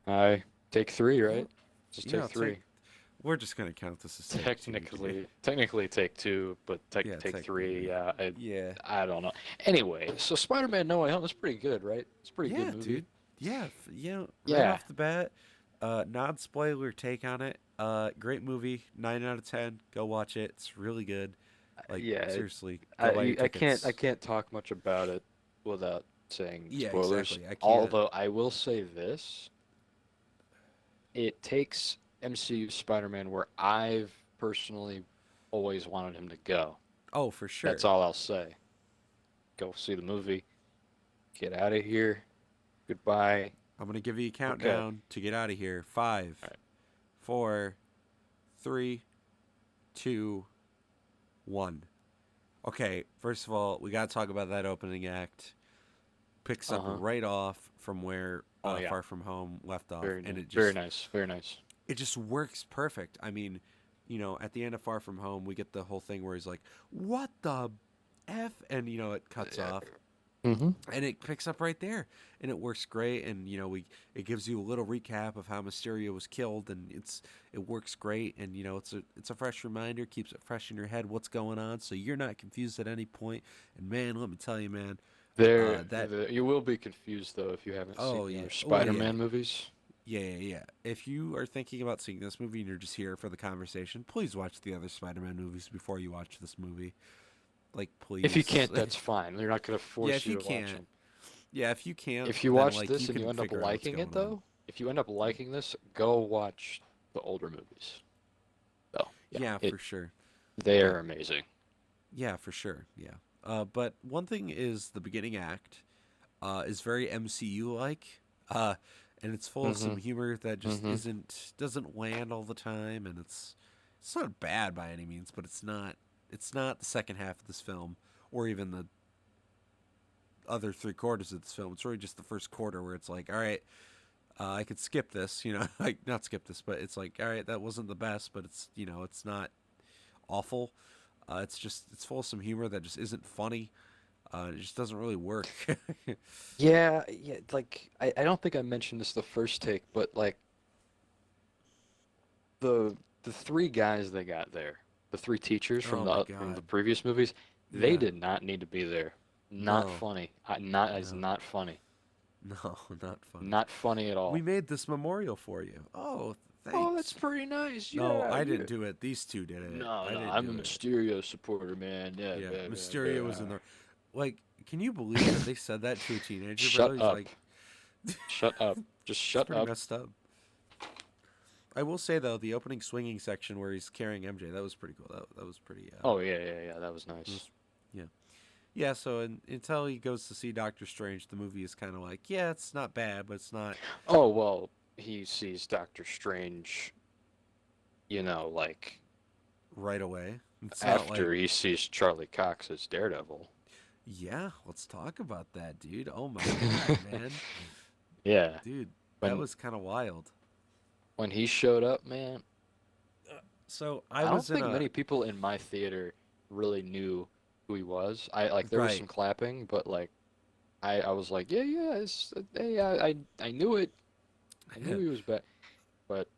I take three, Yeah, right? Just take yeah. three. We're just gonna count this as take two, dude. Technically take two, but Yeah, take three. technically. Yeah, Yeah, I don't know. Anyway, so Spider-Man: No Way Home is pretty good, right? It's a pretty good yeah, movie. dude. Yeah, right Yeah, off the bat, non-spoiler take on it. Great movie. 9 out of 10. Go watch it. It's really good. Like yeah. seriously, go buy your I tickets. can't talk much about it without saying Yeah, spoilers. exactly. I can't. Although I will say this, it takes MCU Spider-Man where I've personally always wanted him to go. Oh, for That's sure. all I'll say. Go see the movie. Get out of here. Goodbye. I'm gonna give you a Okay. countdown to get out of here. Five, All right. 4, 3, 2, 1. Okay, first of all, we gotta talk about that opening act. Picks up Uh-huh. right off from where Oh yeah. Far From Home left off, Very and nice. Very nice. Very nice. it just works perfect. I mean, at the end of Far From Home, we get the whole thing where he's like, "What the f?" and it cuts off, Mm-hmm. and it picks up right there, and it works great. And we it gives you a little recap of how Mysterio was killed, and it works great. And it's a fresh reminder, keeps it fresh in your head what's going on, so you're not confused at any point. And man, let me tell you, man, that You will be confused though if you haven't oh seen the yeah, other oh yeah, Spider-Man movies. yeah, yeah, yeah. If you are thinking about seeing this movie and you're just here for the conversation, please watch the other Spider-Man movies before you watch this movie. Like, If you please. can't, that's fine. They're not gonna Yeah, force if you you to watch can't. them. Yeah, if you can't, If you then watch like you this and you can end up figure out what's liking it going on. though, if you end up liking this, go watch the older movies. Oh, yeah. Yeah, for sure. They But are amazing. yeah, for sure. Yeah. But one thing is the beginning act is very MCU like, uh, and it's full of Mm-hmm. some humor that just Mm-hmm. doesn't land all the time, and it's not bad by any means, but it's not the second half of this film or even the other 3 quarters of this film. It's really just the first quarter where it's like, all right, I could skip this, like not skip this, but it's like, all right, that wasn't the best, but it's not awful. It's full of some humor that just isn't funny. It just doesn't really work. Yeah, yeah, like I don't think I mentioned this the first take, but like the three guys they got there, the three teachers Oh my from the god. previous movies, they Yeah. did not need to be there. Not No. funny. Not as No. not funny. No. Not funny. Not funny at We all. made this memorial for you. Oh, Oh, that's thanks. pretty nice. No, Yeah, I yeah. didn't do it. These two did it. No, I no, didn't I'm a do it. Mysterio supporter, man. Yeah, Yeah, yeah, yeah, Mysterio was yeah. in the. Like, can you believe that they said that to a teenager, bro? Shut He's up. like, Shut up. Just it's shut pretty up. messed up. I will say though, the opening swinging section where he's carrying MJ, that was pretty cool. That was pretty. Oh yeah, yeah, yeah. That was nice. Was, yeah, yeah. So until he goes to see Doctor Strange, the movie is kind of like, yeah, it's not bad, but it's not Oh well, he sees Doctor Strange, like right away. It's not like, after he sees Charlie Cox as Daredevil. yeah, let's talk about that, dude. Oh my god, man, Yeah. dude, that When was kind of wild. when he showed up, man, So I I don't was in think a many people in my theater really knew who he was. I like there was right. some clapping, but like I was like, yeah, yeah, hey, I knew it. I knew he was back, but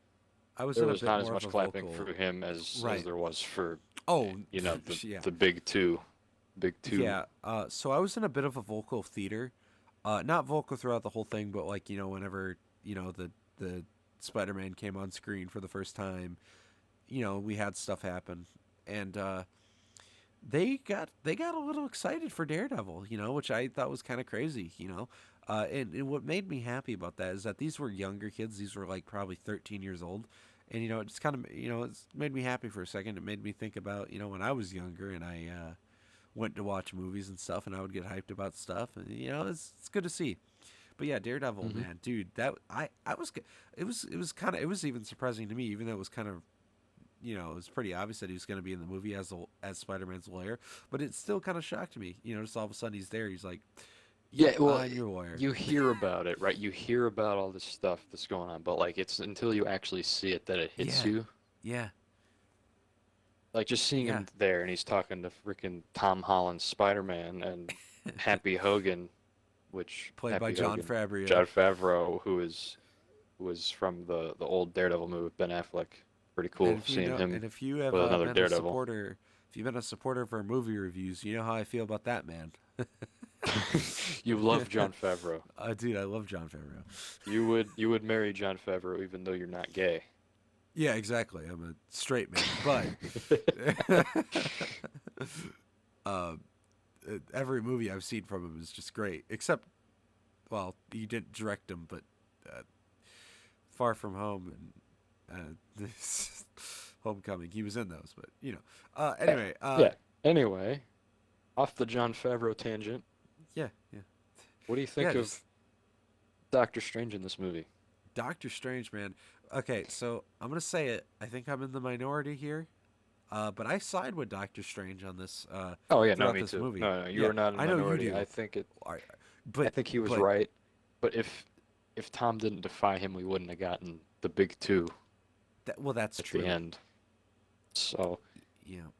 I was there in a was bit not as more of much a clapping vocal. for him as Right. there was for Oh, yeah. the big two, big two. Yeah. So I was in a bit of a vocal theater. Not vocal throughout the whole thing, but like whenever the Spider-Man came on screen for the first time, we had stuff happen, and they got a little excited for Daredevil, which I thought was kind of crazy, and what made me happy about that is that these were younger kids. These were like probably 13 years old, and it just kind of it's made me happy for a second. It made me think about when I was younger and I went to watch movies and stuff, and I would get hyped about stuff, and it's good to see. But yeah, Daredevil, Hmm. man, dude, that I was it was kind of it was even surprising to me, even though it was kind of it was pretty obvious that he was going to be in the movie as Spider-Man's lawyer, but it still kind of shocked me. Just all of a sudden he's there. He's like, Yeah, "Yep, well, I'm your lawyer." you hear about it, right? You hear about all this stuff that's going on, but like it's until you actually see it that it hits Yeah, you. yeah, Like just seeing yeah. him there and he's talking to freaking Tom Holland's Spider-Man and Happy Hogan, which Played by Happy John Hogan, Fabrio. John Favreau, who is was from the old Daredevil movie with Ben Affleck. Pretty And cool if you seeing know, him and if you have with another been a Daredevil. supporter, if you've been a supporter of our movie reviews, you know how I feel about that man. You love Jon Favreau. Dude, I love John Favreau. You would marry Jon Favreau even though you're not gay. Yeah, exactly. I'm a straight man, but uh, every movie I've seen from him is just great. Except, well, he didn't direct them, but uh, Far From Home and this Homecoming, he was in those. But anyway, Yeah. Anyway, off the Jon Favreau tangent, yeah, yeah, what do you yeah. think of Just Doctor Strange in this movie? Doctor Strange, man. Okay, so I'm gonna say it. I think I'm in the minority here, but I side with Doctor Strange on this Oh yeah, no, throughout me this too. movie. No, you Yeah, are not in I the know you minority. do. I, I but think he was but right. But if Tom didn't defy him, we wouldn't have gotten the big two that's at the true. end. So, Yeah,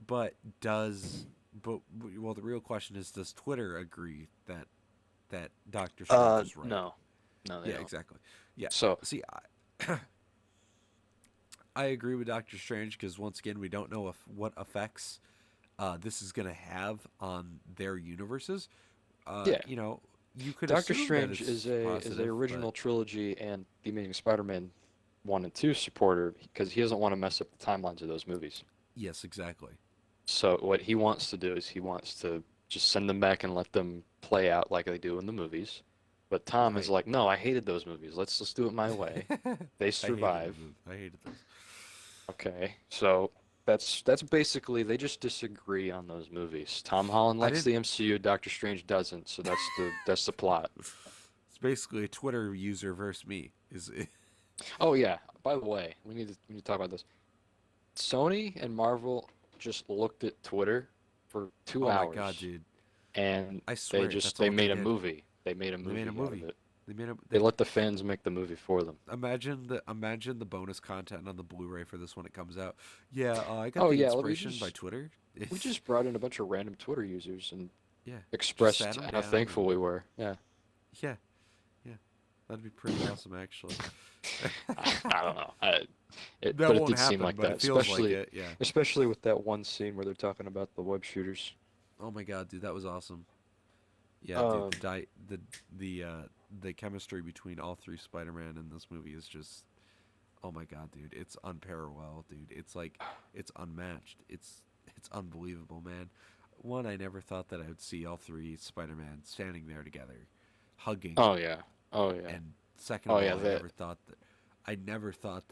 but does but well, the real question is, does Twitter agree that Doctor Strange is right? no, no, they Yeah, don't. exactly. Yeah. So, See, I agree with Doctor Strange because once again, we don't know what effects this is going to have on their universes. yeah, You could Doctor assume that Strange it's is a positive, but original trilogy and the Amazing Spider-Man 1 and 2 supporter because he doesn't want to mess up the timelines of those movies. yes, exactly. So what he wants to do is he wants to just send them back and let them play out like they do in the movies. But Tom is Right. like, no, I hated those movies. Let's do it my way. They I hated survive. them. I hated those. Okay, so that's basically they just disagree on those movies. Tom Holland I likes didn't. the MCU, Doctor Strange doesn't. So that's the plot. It's basically a Twitter user versus me. Is it? Oh yeah, by the way, we need to talk about this. Sony and Marvel just looked at Twitter for two Oh my god, hours dude! and I they swear just that's they all they made a did. movie. They made a They made a movie out of movie. it. They made a. They They let the fans make the movie for them. imagine the bonus content on the Blu-ray for this when it comes out. Yeah, I got Oh the yeah, well, we inspiration by just Twitter. we just brought in a bunch of random Twitter users and Yeah, just sat expressed them how down thankful and we were. Yeah. yeah, yeah, that'd be pretty awesome actually. I don't know. That But it won't did seem happen, like but that, it feels like especially it. Yeah. especially with that one scene where they're talking about the web shooters. Oh my god, dude, that was awesome. Yeah, dude, Um, the the chemistry between all three Spider-Man in this movie is just oh my god, dude, it's unparalleled, dude. It's like it's unmatched. It's unbelievable, man. One, I never thought that I would see all three Spider-Man standing there together, hugging. oh yeah. Oh yeah. And second Oh of yeah, all, that I never thought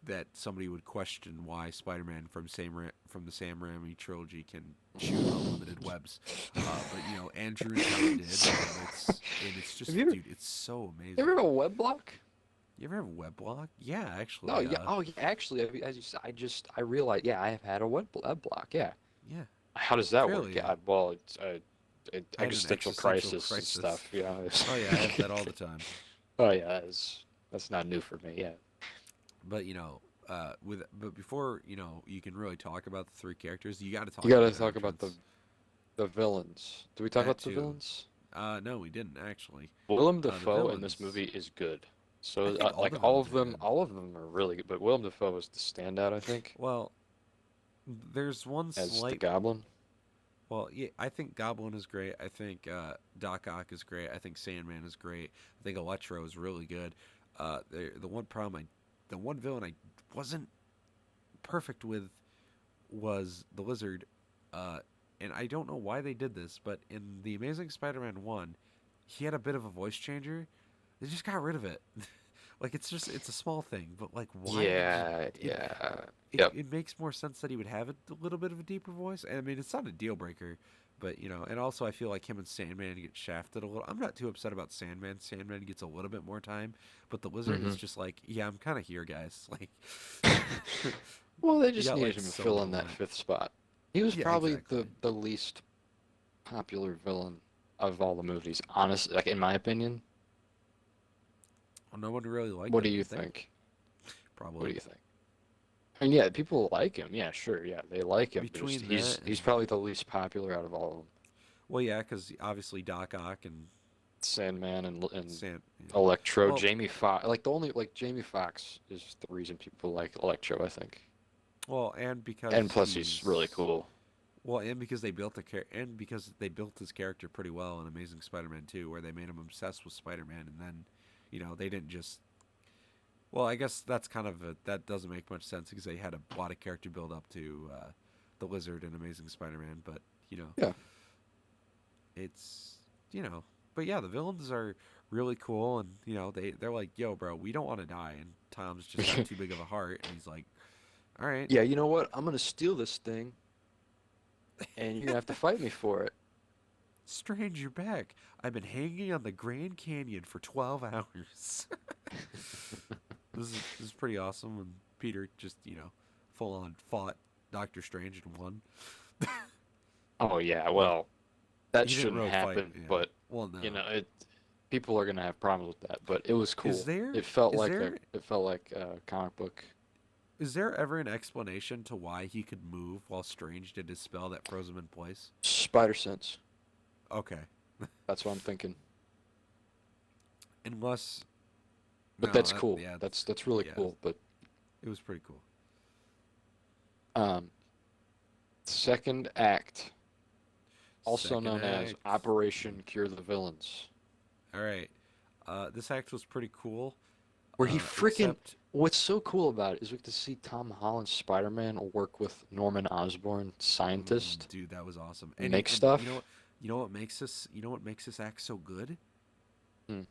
that somebody would question why Spider-Man from the Sam Raimi trilogy can shoot unlimited webs. But Andrew Garfield did, and it's Have just, you ever dude, it's so you ever amazing. have a web block? You ever have web block? Yeah, No, actually. yeah. Oh, yeah. Actually, I realized. Yeah, I have had a web block. Yeah. Yeah, How does that work? fairly. Yeah. Well, it's I had an existential existential crisis and crisis. stuff. You know. Oh yeah, I have that all the time. Oh yeah, that's not new for me. Yeah. But but before you can really talk about the three characters, you got to You talk got to about their talk about entrance. the villains. Do we talk That about the too. villains? No, we didn't actually. Willem The Dafoe in this villains. movie is good. I So think all like the villains are good. all of them are really good, but Willem Dafoe is the standout, I think, Well, there's one as the slight. Goblin. Well, yeah, I think Goblin is great. I think Doc Ock is great. I think Sandman is great. I think Electro is really good. The one problem the one villain I wasn't perfect with was the Lizard. And I don't know why they did this, but in the Amazing Spider-Man 1, he had a bit of a voice changer. They just got rid of it. Like it's a small thing, but like why did you Yeah, it yeah. Yep. it makes more sense that he would have a little bit of a deeper voice. And I mean, it's not a deal breaker, but and also I feel like him and Sandman get shafted a little. I'm not too upset about Sandman. Sandman gets a little bit more time, but the Lizard is Hmm. just like, yeah, I'm kind of here, guys. Like, Well, they he just got needed like him to so fill little in that line. fifth spot. He was Yeah, probably exactly. the least popular villain of all the movies, honestly, like in my opinion. Well, no one really liked What do him, you did they? think? What do Probably. you think? And yeah, people like him. Yeah, sure. Yeah, they like him, but just Between that he's and probably the least popular out of all of them. well, yeah, because obviously Doc Ock and Sandman and Sand. Yeah. Electro, Well, Jamie Foxx. Like the only like Jamie Foxx is the reason people like Electro, I think. and And because plus, he's really he's cool. and because and because they built his character pretty well in Amazing Spider-Man 2, where they made him obsessed with Spider-Man, and then, they didn't just. Well, I guess that's that doesn't make much sense because they had a lot of character build up to the Lizard in Amazing Spider-Man, but Yeah. it's but yeah, the villains are really cool, and they're like, yo, bro, we don't want to die, and Tom's just got too big of a heart, and he's like, all right. Yeah, you know what? I'm gonna steal this thing, and you're gonna have to fight me for it. Strange, you're back. I've been hanging on the Grand Canyon for 12 hours. This is pretty awesome, and Peter just full on fought Doctor Strange and won. Oh yeah, Well, well, that he didn't shouldn't really fight. happen, Yeah. but Well, no. it people are gonna have problems with that. But it was Is cool. there It felt is like there it felt like a comic book. is there ever an explanation to why he could move while Strange did his spell that froze him in place? Spider sense. Okay. That's what I'm thinking. Unless But no, that's cool. yeah, That's really yeah, cool. But it was pretty cool. um, second act, also Second known as act. Operation Cure the Villains, All right. This act was pretty cool. where he freaking. Except What's so cool about it is we get to see Tom Holland's Spider-Man work with Norman Osborn, scientist, dude, that was awesome. make And stuff. you know what makes this act so good? Hmm.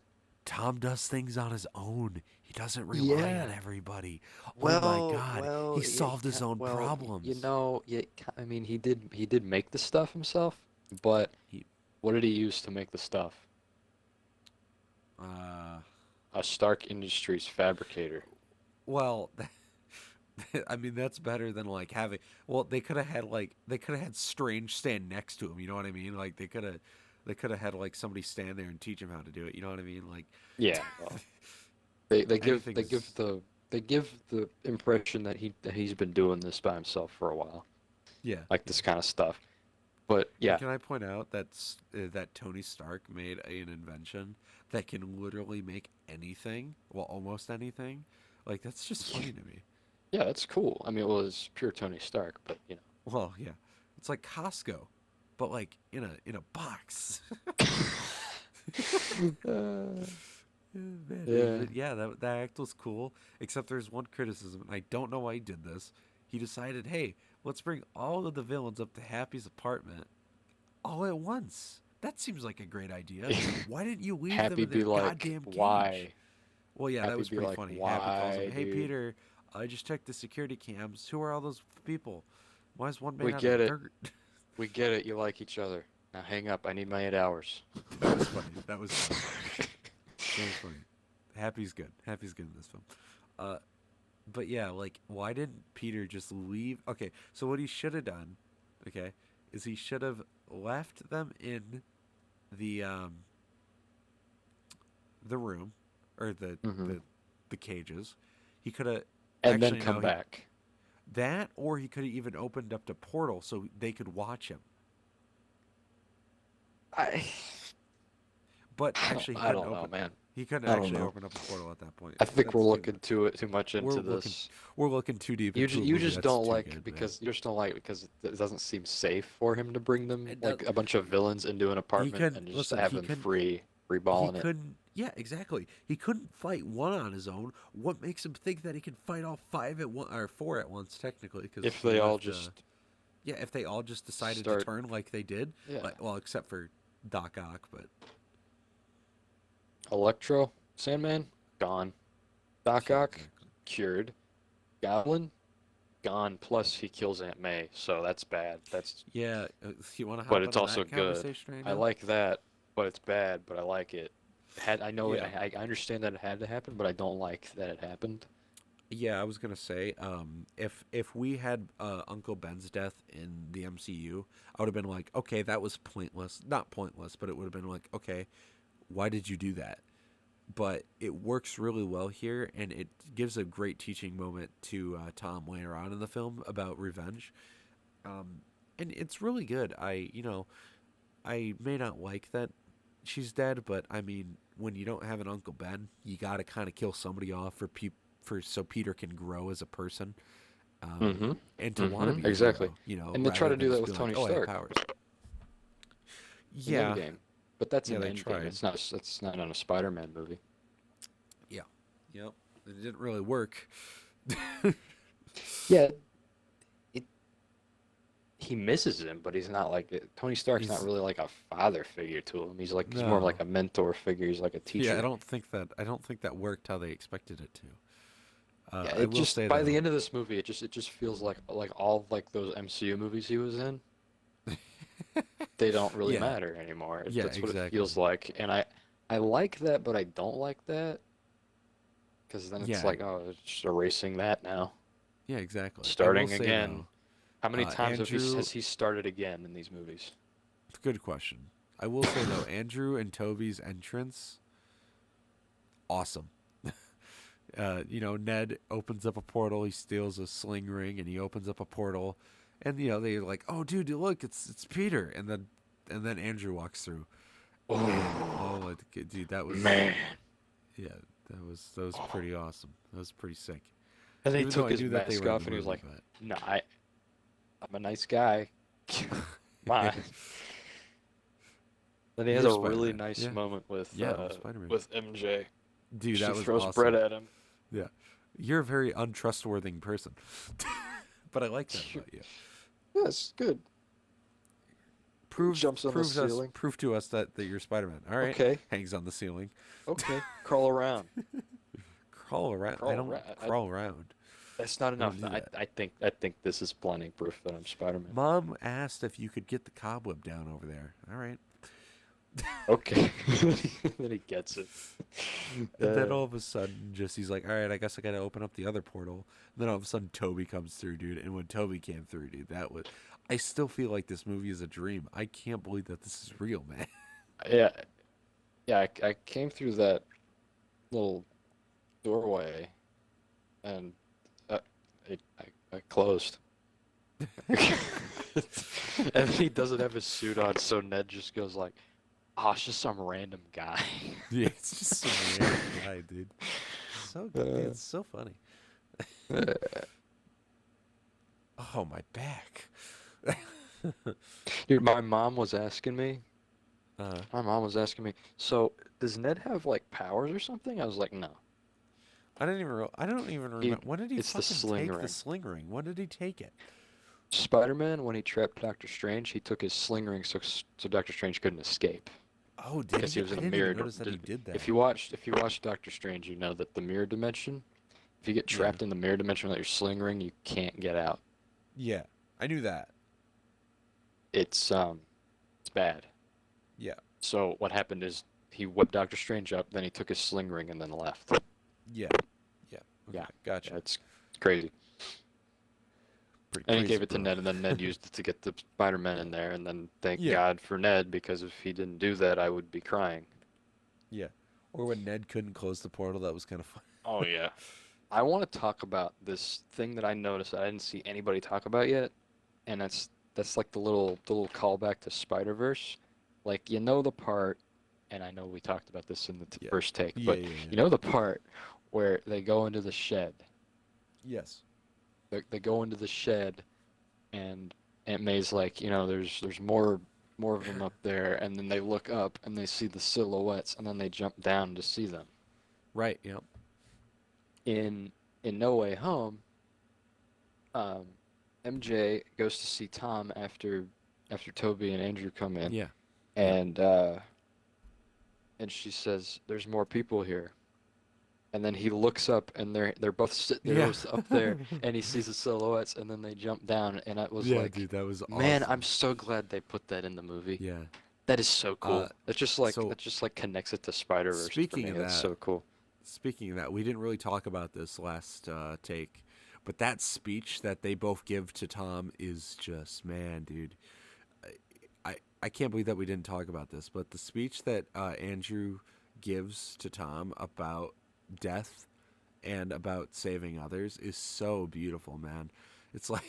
Tom does things on his own. He doesn't rely on Yeah. everybody. Oh my Well, god, well, he solved his own you problems. know, yeah. I mean, he did make the stuff himself, but He what did he use to make the stuff? uh A Stark Industries fabricator. well, I mean that's better than like having well, they could have had Strange stand next to him, you know what I mean? Like they could have had like somebody stand there and teach him how to do it, you know what I mean? Like Yeah. Well, they give they give anything's the they give the impression that he's been doing this by himself for a while, yeah, like yeah. this kind of stuff. But And yeah, can I point out that Tony Stark made an invention that can literally make anything, well, almost anything? Like that's just funny to me. yeah, that's cool. I mean, it was pure Tony Stark, but Well, yeah, it's like Costco, but like in a box. uh, Man, yeah. yeah, that act was cool. Except there's one criticism, and I don't know why he did this. He decided, hey, let's bring all of the villains up to Happy's apartment all at once. That seems like a great idea. Why didn't you leave them Happy in their be like, goddamn cage? why? Well, yeah, that Happy was be pretty like, funny. Happy calls him, why, "Hey dude? Peter, I just checked the security cams. Who are all those people? Why is one We made out get of it. dirt?" We get it. You like each other. Now hang up. I need my 8 hours. That was funny. That was funny. That was funny. Happy's good. Happy's good in this film. Uh, but yeah, like, why didn't Peter just leave? Okay, so what he should have done, okay, is he should have left them in the the room or Hmm. the cages. He could have And then actually come no he back. that or he could have even opened up the portal so they could watch him. I, But actually, I don't know, man. he couldn't I don't actually know. open up a portal at that point. I think we're That's too. looking too much We're into looking. this. We're looking too deep into a You movie just that's don't too like good, man. because you just don't like because it doesn't seem safe for him to bring them It does, like a bunch of villains into an he apartment could and just listen. have them free He balling it. couldn't. Yeah, exactly. He couldn't fight one on his own. What makes him think that he can fight all five at one or four at once? Technically, because If he they all left. just Yeah, if they all just decided to start, turn like they did, yeah. like well, except for Doc Ock, but Electro, Sandman, gone. Doc yeah, Ock, exactly. cured. Goblin, gone. Plus he kills Aunt May, so that's bad. That's Yeah, you want to but hop it's into also that good. conversation right I now? like that, but it's bad, but I like it. I know Yeah, I understand that it had to happen, but I don't like that it happened. yeah. I was gonna say, if we had Uncle Ben's death in the MCU, I would have been like, okay, that was pointless. Not pointless, but it would have been like, okay, why did you do that? But it works really well here, and it gives a great teaching moment to Tom later on in the film about revenge. Um, and it's really good. I may not like that she's dead, but I mean, when you don't have an Uncle Ben, you got to kind of kill somebody off for so Peter can grow as a person, um, Mm-hmm. and to want to Mm-hmm. be a Exactly. hero, you know, And they try rather to than do that just be with like, Tony oh, I have Stark powers. in Yeah, Endgame, but that's yeah, an they Endgame. tried. It's not on a Spider-Man movie. Yeah, yep, it didn't really work. Yeah, it, he misses him, but he's not like Tony Stark's not He's really like a father figure to him. He's more of like no, a mentor figure. He's like a yeah, teacher. I don't think that worked how they expected it to. Yeah, I it will just say by the though, end of this movie, it just feels like all like those MCU movies he was in, they don't really yeah, matter anymore. yeah, That's what it exactly. feels like, and I like that, but I don't like that because then it's Yeah, like, oh, it's just erasing that now, yeah, exactly. I will starting say again. though, How many times Andrew, has he started again in these movies? good question. I will say though, Andrew and Toby's entrance, awesome. You know, Ned opens up a portal. He steals a sling ring, and he opens up a portal, and you know they're like, "Oh, dude, look, it's Peter," and then Andrew walks through, and Oh dude, that was man! yeah, that was pretty awesome. That was pretty sick. And then he Even though took I his knew that they mask were in the off, and he was movie, like, "No, I'm a nice guy. Come on." but Then he has you're a Spider really Man. nice Yeah, moment yeah, I'm Spider Man. with MJ. Dude, She that was throws bread awesome. at him. Yeah, you're a very untrustworthy person, but I like that about you. Yes, good. Jumps on the ceiling. Prove to us that you're Spider-Man. All right, Okay, hangs on the ceiling. okay. Crawl around. Crawl around. I Crawl don't around. crawl around. That's not I don't enough. do that. I think this is plenty proof that I'm Spider-Man. Mom asked if you could get the cobweb down over there. All right. Okay. Then he gets it. And then Uh, all of a sudden, just he's like, "All right, I guess I gotta open up the other portal." And then all of a sudden, Toby comes through, dude. And when Toby came through, dude, that was. I still feel like this movie is a dream. I can't believe that this is real, man. yeah, yeah. I came through that little doorway and uh, I closed. And he doesn't have his suit on, so Ned just goes like, "Oh, it's just some random guy." Yeah, it's just some random guy, dude. So good. Uh, It's so funny. uh, Oh, my back. Dude, my mom was asking me. uh, My mom was asking me, so does Ned have like powers or something? I was like, no. I don't even He, remember. When did he it's the fucking sling take the ring. sling ring? When did he take it? Spider-Man, when he trapped Doctor Strange, he took his sling ring so Doctor Strange couldn't escape Oh, did because he he? was I in a didn't even mirror. notice that he did that. If you watch Doctor Strange, you know that the mirror dimension, if you get Yeah. trapped in the mirror dimension with your sling ring, you can't get out. Yeah. I knew that. It's it's bad. Yeah. So what happened is he whipped Doctor Strange up, then he took his sling ring and then left. Yeah. Yeah. Okay. Yeah, Gotcha. yeah, it's crazy. Pretty And he crazy, gave it to bro. Ned, and then Ned used it to get the Spider-Man in there, and then thank Yeah. God for Ned, because if he didn't do that, I would be crying. Yeah. Or when Ned couldn't close the portal, that was kind of fun. Oh yeah. I want to talk about this thing that I noticed that I didn't see anybody talk about yet, and that's like the little callback to Spider-Verse. Like you know the part, and I know we talked about this in the Yeah. first take, Yeah. but Yeah. you Yeah. know the part where they go into the shed. Yes. They go into the shed, and Aunt May's like, you know, there's more of them up there, and then they look up and they see the silhouettes, and then they jump down to see them. Right. Yep. In No Way Home, um, MJ goes to see Tom after Toby and Andrew come in, Yeah. Yep. and and she says, "There's more people here." And then he looks up, and they're both they're Yeah. both up there, and he sees the silhouettes, and then they jump down, and I was Yeah, like, dude, that was man, I'm awesome. so glad they put that in the movie. Yeah. That is so Uh, cool. so That just like connects it to Spider-Verse for speaking me. of That's that, so cool. we didn't really talk about this last take, but that speech that they both give to Tom is just, man, dude. I can't believe that we didn't talk about this, but the speech that Andrew gives to Tom about death and about saving others is so beautiful, man. It's like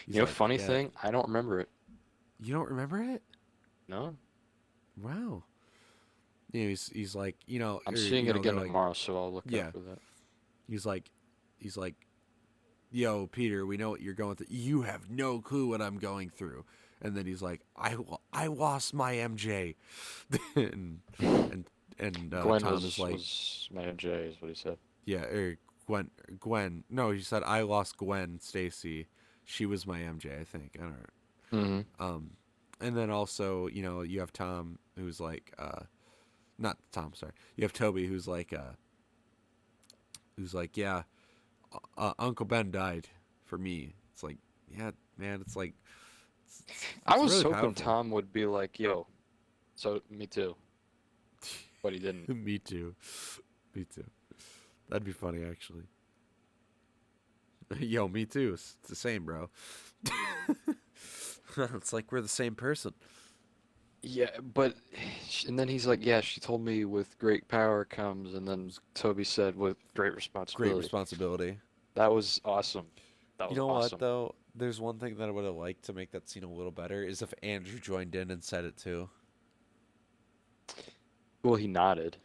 he's You know, like, funny yeah, thing, I don't remember it. you don't remember it? No? Wow. he's like, I'm or, seeing it they're again like, tomorrow, so I'll look out yeah, for that. he's like, he's like, yo, Peter, we know what you're going through. You have no clue what I'm going through. And then he's like, I lost my MJ, and and Gwen Tom is like, was Mary J, is what he said. yeah, Gwen. No, he said I lost Gwen Stacy. She was my MJ, I think. I don't Mm-hmm. know. And then also, you have Tom who's like, not Tom, sorry. You have Toby who's like, yeah, Uncle Ben died for me. It's like, yeah, man, it's like, I it's was really hoping powerful. Tom would be like, "Yo, so me too," but he didn't. Me too. Me too. That'd be funny, actually. Yo, me too. It's the same, bro. It's like we're the same person. Yeah, but and then he's like, "Yeah, she told me with great power comes," and then Toby said, "With great Great responsibility." responsibility. That was awesome. That You was know what, awesome. though? There's one thing that I would have liked to make that scene a little better is if Andrew joined in and said it too. Well, he nodded.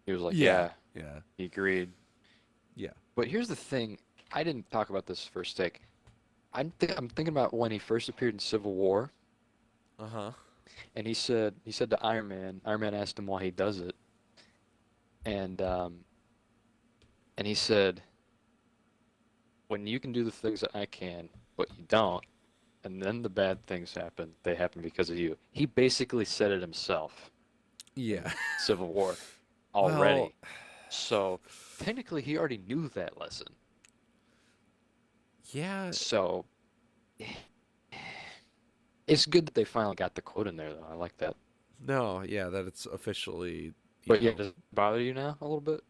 He was like, Yeah. "Yeah," Yeah. he agreed. Yeah. But here's the thing. I didn't talk about this first take. I'm thinking about when he first appeared in Civil War, Uh huh. and he said to Iron Man. Iron Man asked him why he does it, and um, and he said, "When you can do the things that I can, but you don't, and then the bad things happen, they happen because of you." He basically said it himself Yeah. in Civil War Well, already. So technically, he already knew that lesson. yeah. So it's good that they finally got the quote in there, though. I like that. No, yeah, that it's officially, you But yeah, know, does it bother you now a little bit?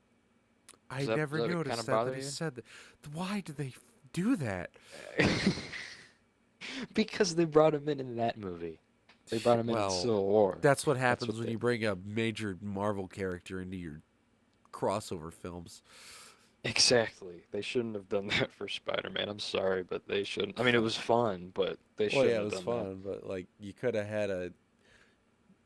I Does never that kind noticed of that bother he you? said that. Why did they do that? Because they brought him in that movie. They brought him in Well, Civil War. that's what That's happens what when they. you bring a major Marvel character into your crossover films. Exactly. They shouldn't have done that for Spider-Man. I'm sorry, but they shouldn't. I mean, it was fun, but they Well, yeah, shouldn't it have was done that. fun, but like you could have had a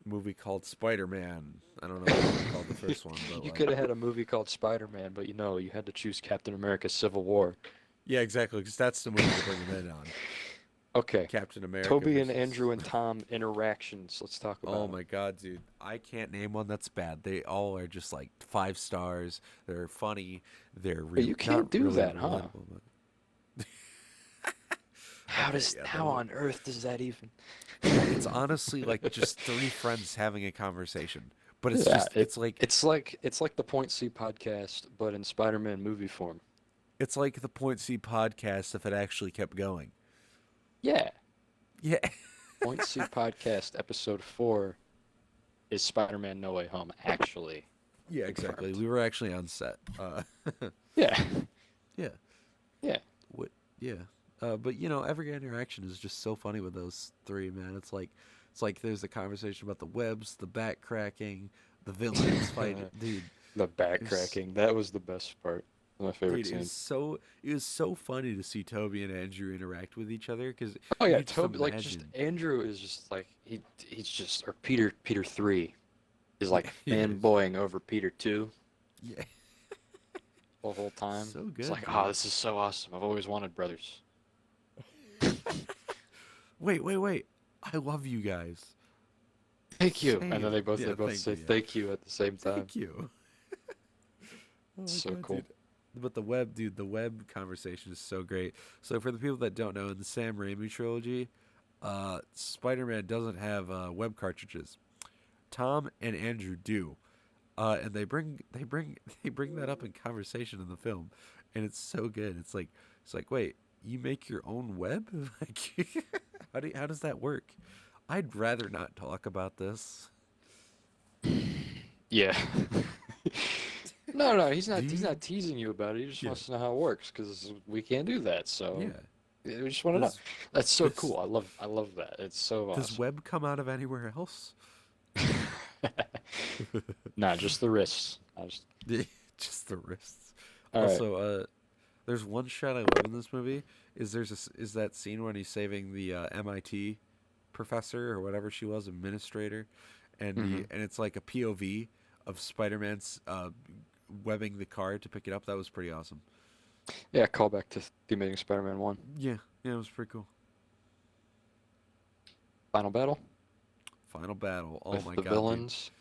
movie called Spider-Man. I don't know what they called the first one, but You like, could have had a movie called Spider-Man, but you had to choose Captain America Civil War. yeah, exactly, because that's the movie to bring him in on. Okay. Captain America Toby and versus. Andrew and Tom interactions. Let's talk Oh about them. my god, dude. I can't name one that's bad. They all are just like 5 stars. They're funny. They're But real you not can't do really that, huh? relatable, but How okay, does yeah, how those are on earth does that even? it's honestly like just 3 friends having a conversation. But it's Yeah, just it's like it's like the Point C podcast, but in Spider-Man movie form. it's like the Point C podcast if it actually kept going. Yeah, Yeah. Point C podcast episode 4 is Spider-Man No Way Home actually Yeah, exactly. confirmed. We were actually on set. Yeah, Yeah. yeah. What? Yeah. But every interaction is just so funny with those 3, man. It's like there's a conversation about the webs, the back cracking, the villains fight. The back It was, cracking. That was the best part. My favorite dude, it was scene. so it was so funny to see Toby and Andrew interact with each other because Oh you yeah, could just Toby like just imagine. Andrew is just like he's just or Peter 3 is Yeah, like he is. fanboying over Peter 2 Yeah, the whole time. so It's good, like, "Oh, dude. this is so awesome. I've always wanted brothers." Wait, wait, wait. I love you guys. Thank you. And then Same. they Yeah, both thank say you. Yeah, thank you at the same time. thank you. Oh It's my so god, cool. dude. But the web conversation is so great. So for the people that don't know, in the Sam Raimi trilogy, Spider-Man doesn't have web cartridges. Tom and Andrew do, and they bring that up in conversation in the film, and it's so good. It's like wait, you make your own web? Like, how does that work? I'd rather not talk about this. Yeah. No, Do he's you? not teasing you about it. He just Yeah, wants to know how it works because we can't do that. So yeah. we just want to know. Does That's so does cool. I love that. It's so does awesome. web come out of anywhere else? Nah, just the wrists. I just Just the wrists. all right. Also, there's one shot I love in this movie. Is that scene when he's saving the MIT professor or whatever she was, administrator, and Mm-hmm. it's like a POV, of Spider-Man's webbing the car to pick it up. That was pretty awesome. Yeah, callback to the Amazing Spider-Man 1. Yeah, yeah, it was pretty cool. Final battle Final battle. Oh with my the god, dude. villains.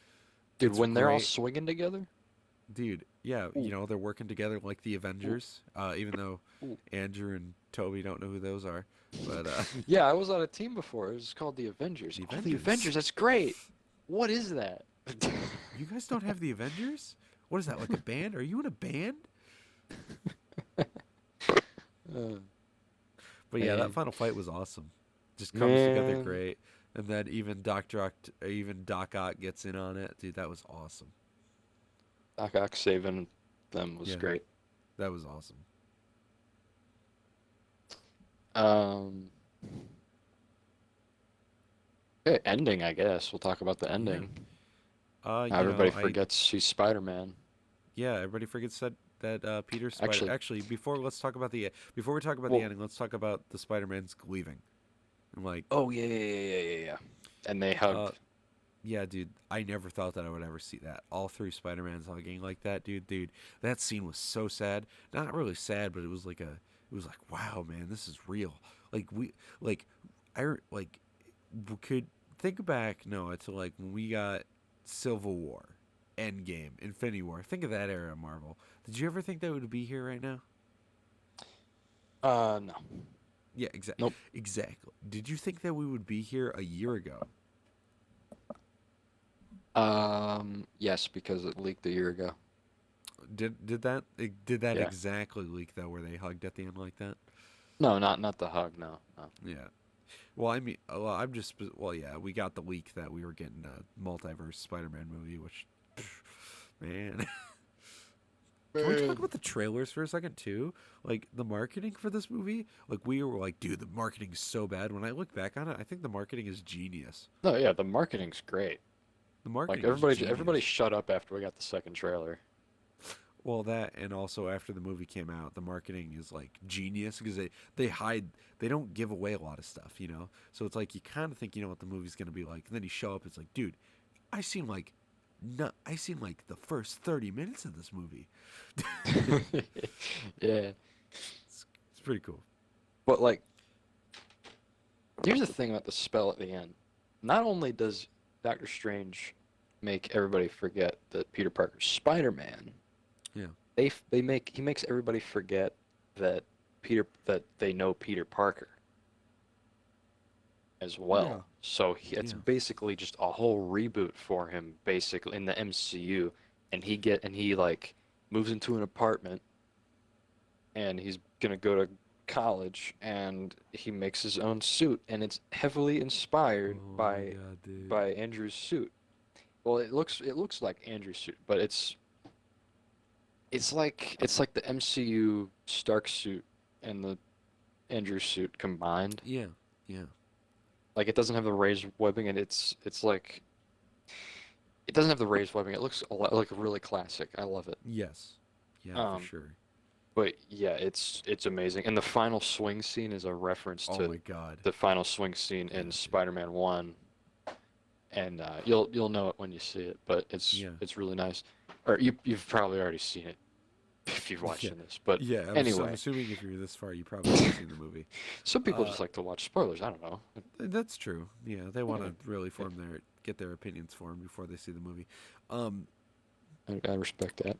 Dude, It's when they're all great. swinging together. Dude, yeah, Ooh, they're working together like the ooh, Avengers, even though ooh. Andrew and Toby don't know who those are. But Yeah, I was on a team before. It was called the Avengers. the Oh, the Avengers. Avengers. That's great. What is that? You guys don't have the Avengers? What is that, like a band? Are you in a band? Uh, But yeah, that man, final fight was awesome. Just comes together man. great. And then even Doc Ock gets in on it. Dude, that was awesome. Doc Ock saving them was Yeah, great. that was awesome. Um, okay, ending, I guess. We'll talk about the Yeah. ending. How You know, everybody forgets she's Spider-Man. yeah, everybody forgets that Peter Spider. Actually, Actually, before we talk about the well, ending, let's talk about the Spider-Man's leaving. And like, oh yeah, yeah, yeah, yeah, yeah, yeah. And they uh, hug. yeah, dude, I never thought that I would ever see that. All three Spider-Mans hugging like that, dude. That scene was so sad. Not really sad, but it was like, wow, man, this is real. Like like, like, we could think back, Noah, to like when we got Civil War, Endgame, Infinity War. Think of that era of Marvel. Did you ever think that would be here right now? No, Yeah, nope. exactly. Did you think that we would be here a year ago? Yes, because it leaked a year ago. Did that Yeah. exactly leak though, where they hugged at the end like that? No, not the hug. No, no. Yeah. Well, I mean, well, yeah, we got the leak that we were getting a multiverse Spider-Man movie, which, man, can we talk Man. about the trailers for a second too? Like the marketing for this movie, like we were like, dude, the marketing is so bad. When I look back on it, I think the marketing is genius. No, yeah, the marketing's great. The Like marketing is everybody genius. shut up after we got the second trailer. Well, that and also after the movie came out, the marketing is like genius because they don't give away a lot of stuff, you know. So it's like you kind of think you know what the movie's gonna be like, and then you show up, it's like, dude, I seen like, no, I seen like the first 30 minutes of this movie. Yeah. It's pretty cool. But like here's the thing about the spell at the end. Not only does Doctor Strange make everybody forget that Peter Parker's Spider-Man, Yeah, he makes everybody forget that that they know Peter Parker as yeah, well. So it's yeah. basically just a whole reboot for him, basically in the MCU, and he like moves into an apartment, and he's gonna go to college, and he makes his own suit, and it's heavily inspired Oh my god, dude. by Andrew's suit. Well, it looks like Andrew's suit, but it's like the MCU Stark suit and the Andrew suit combined. Yeah, yeah. Like it doesn't have the raised webbing, and it's like it doesn't have the raised webbing. It looks a lot, like really classic. I love it. Yes, yeah, for Um, sure. but yeah, it's amazing. And the final swing scene is a reference Oh to my god. the final swing scene Yeah, in dude. Spider-Man 1, and you'll know it when you see it. But Yeah, it's really nice. Or you've probably already seen it if you're yeah, watching this. But yeah. I'm anyway, assuming if you're this far, you probably have seen the movie. some people Uh, just like to watch spoilers. I don't know. That's true. Yeah, they want Yeah, to really get their opinions formed before they see the movie. Um, I respect that.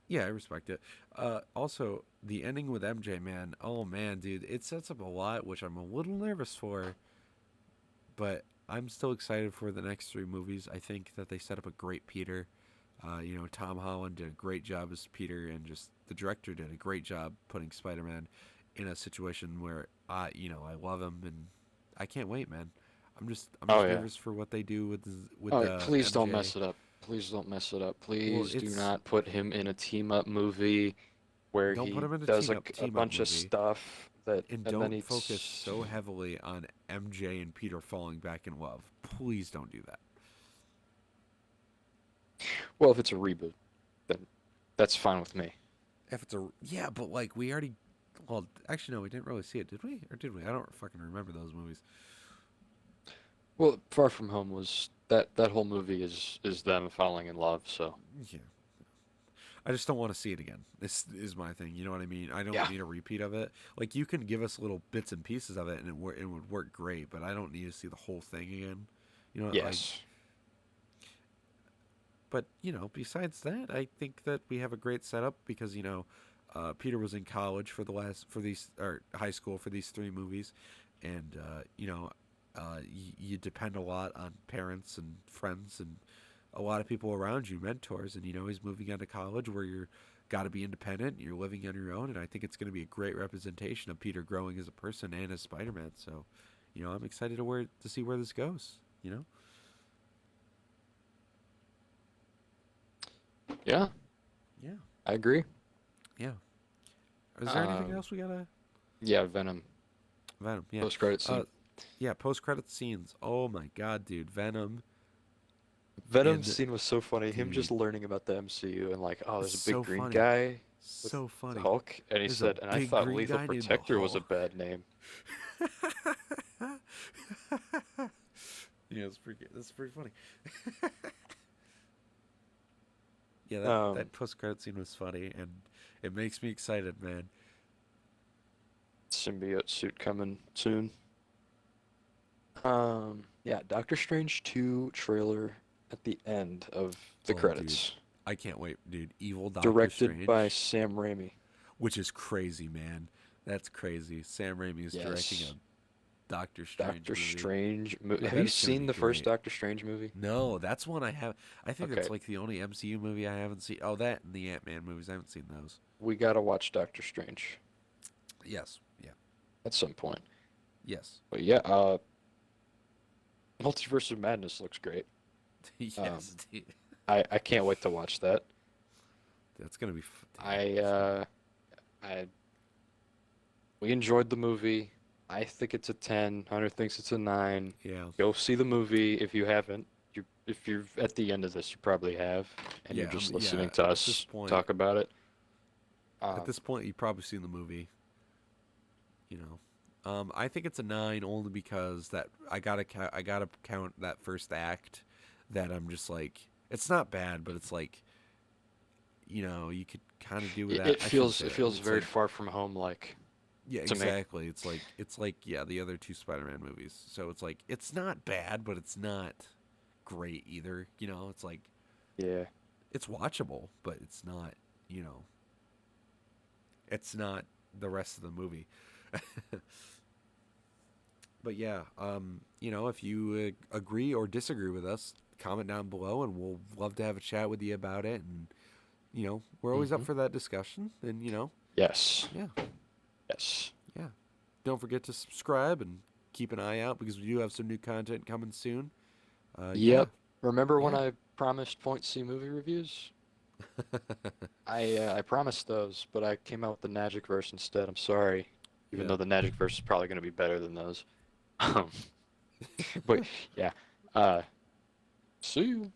yeah, I respect it. Also, the ending with MJ, man. Oh man, dude, it sets up a lot, which I'm a little nervous for, but I'm still excited for the next three movies. I think that they set up a great Peter. Tom Holland did a great job as Peter, and just the director did a great job putting Spider-Man in a situation where I love him, and I can't wait, man. I'm Oh just yeah. nervous for what they do with Oh, the please don't MJ. mess it up. Please don't mess it up. Well, Please do it's not put him in a team up movie where don't put he him in a does a team up bunch of movie, stuff that and and then don't focus he's so heavily on MJ and Peter falling back in love. Please don't do that. well, if it's a reboot, then that's fine with me. If it's a yeah, but like we already, well, actually no, we didn't really see it, did we? Or did we? I don't fucking remember those movies. Well, Far From Home was that whole movie is them falling in love. So Yeah. I just don't want to see it again. This is my thing. You know what I mean? I don't yeah, need a repeat of it. Like you can give us little bits and pieces of it, and it would work great. But I don't need to see the whole thing again. You know, like. yes, But besides that, I think that we have a great setup because Peter was in college for these or high school for these three movies, and you depend a lot on parents and friends and a lot of people around you, mentors, and he's moving on to college where you're got to be independent, you're living on your own, and I think it's going to be a great representation of Peter growing as a person and as Spider-Man. So, I'm excited to see where this goes. yeah, Yeah, I agree. yeah. Is there anything Um, else we gotta? yeah, Venom Venom, yeah. post credit Uh, scene. yeah, post credit scenes. Oh my god, dude, Venom Venom's in scene was so funny. Him dude, just learning about the MCU and like, oh, it's there's a big so green funny. guy with So funny. Hulk, and he There's a said, and I big thought green Lethal guy named the Protector was a Hulk. bad name. Yeah, that's pretty funny. Yeah, that Um, post credit scene was funny and it makes me excited, man. symbiote suit coming soon. Yeah, Doctor Strange 2 trailer at the end of the Oh, dude, credits. I can't wait, dude. Evil Doctor Directed by Strange, Sam Raimi. which is crazy, man. That's crazy. Sam Raimi is directing Yes. a Doctor Strange Doctor movie. Strange. I Have bet you it's gonna seen be the first great. Doctor Strange movie? No, that's one I have. I think Okay, that's like the only MCU movie I haven't seen. Oh, that and the Ant Man movies. I haven't seen those. we gotta watch Doctor Strange Yes. Yeah. at some point. Yes. But yeah, Multiverse of Madness looks great. Um, Yes. Dude. I can't wait to watch that. That's gonna be. Dude, I that's gonna I we enjoyed the movie. I think it's a 10. Hunter thinks it's a 9. be. Yeah. Go see the movie if you haven't. If you're at the end of this, you probably have, and you're Yeah. just Yeah. listening to At this us point, talk about it. at Um, this point, you've probably seen the movie. You know. I think it's a 9 only because that I gotta count that first act. That I'm just like, it's not bad, but it's like, you could kind of do it, without. it I shouldn't feels say it that. feels It's very like, far from home, like yeah, to me. exactly. It's like yeah, the other two Spider-Man movies. So it's like it's not bad, but it's not great either. It's like Yeah. it's watchable, but it's not. You know, it's not the rest of the movie. But yeah, if you agree or disagree with us, comment down below, and we'll love to have a chat with you about it. And we're always up Hmm. for that discussion. And Yes. yeah, Yes. yeah. Don't forget to subscribe and keep an eye out because we do have some new content coming soon. Yeah, Yep. Remember when yeah. I promised Point C movie reviews? I promised those, but I came out with the Magic Verse instead. I'm sorry, even Yeah. though the Magic Verse is probably going to be better than those. Um, but yeah. Uh, see you.